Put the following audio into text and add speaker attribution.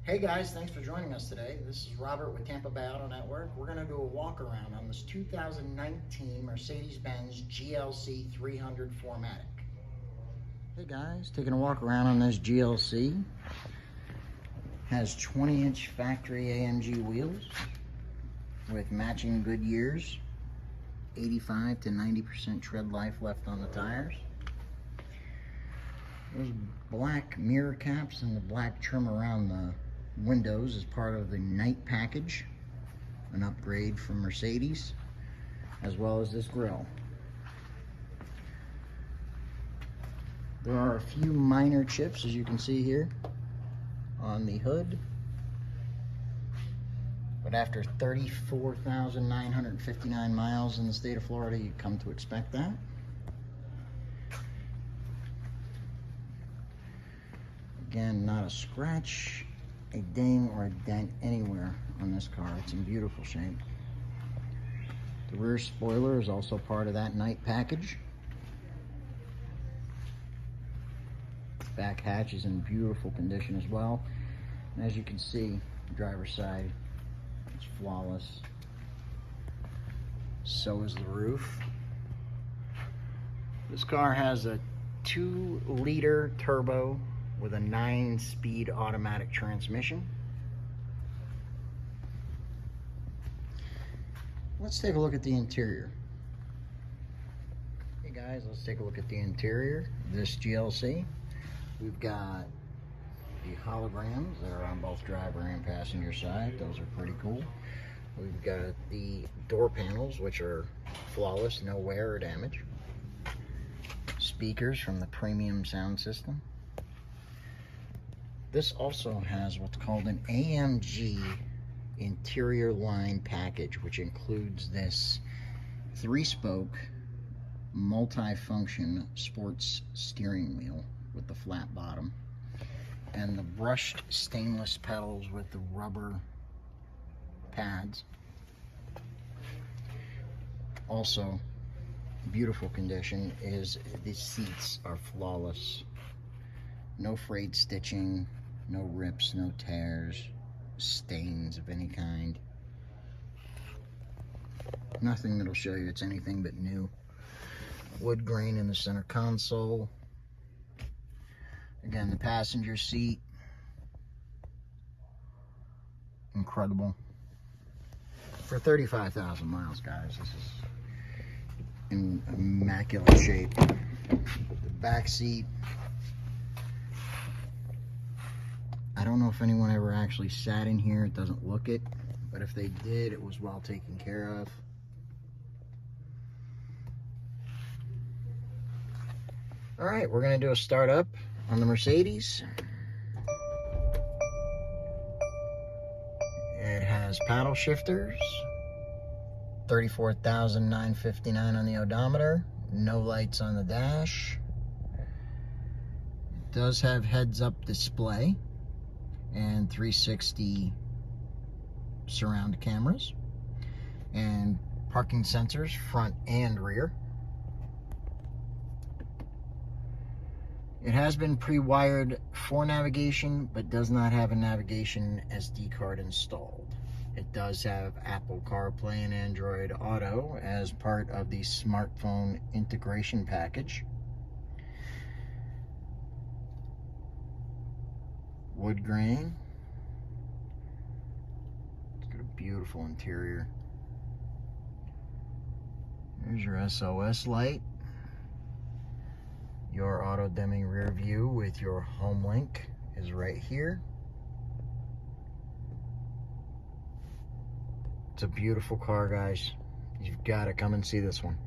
Speaker 1: Hey guys, thanks for joining us today. This is Robert with Tampa Bay Auto Network. We're going to do a walk around on this 2019 Mercedes-Benz GLC 300 4MATIC. Hey guys, taking a walk around on this GLC. Has 20-inch factory AMG wheels with matching Goodyears. 85 to 90% tread life left on the tires. Those black mirror caps and the black trim around the windows is part of the Night package, an upgrade from Mercedes, as well as this grille. There are a few minor chips, as you can see here, on the hood, but after 34,959 miles in the state of Florida, you come to expect that. Again, not a scratch, a ding, or a dent anywhere on this car. It's in beautiful shape. The rear spoiler is also part of that Night package. Back hatch is in beautiful condition as well. And as you can see, the driver's side is flawless. So is the roof. This car has a 2-liter turbo with a 9-speed automatic transmission. Let's take a look at the interior. Hey guys, let's take a look at the interior of this GLC. We've got the holograms that are on both driver and passenger side. Those are pretty cool. We've got the door panels, which are flawless, no wear or damage. Speakers from the premium sound system. This also has what's called an AMG interior line package, which includes this 3-spoke multi-function sports steering wheel with the flat bottom and the brushed stainless pedals with the rubber pads. Also, beautiful condition is the seats are flawless. No frayed stitching, no rips, no tears, stains of any kind. Nothing that'll show you it's anything but new. Wood grain in the center console. Again, the passenger seat, incredible. For 35,000 miles, guys, this is in immaculate shape. The back seat, I don't know if anyone ever actually sat in here. It doesn't look it, but if they did, it was well taken care of. All right, we're gonna do a startup on the Mercedes. It has paddle shifters, 34,959 on the odometer, no lights on the dash. It does have heads-up display and 360 surround cameras and parking sensors front and rear. It has been pre-wired for navigation, but does not have a navigation SD card installed. It does have Apple CarPlay and Android Auto as part of the smartphone integration package. Wood grain. It's got a beautiful interior. There's your SOS light. Your auto dimming rear view with your home link is right here. It's a beautiful car, guys. You've got to come and see this one.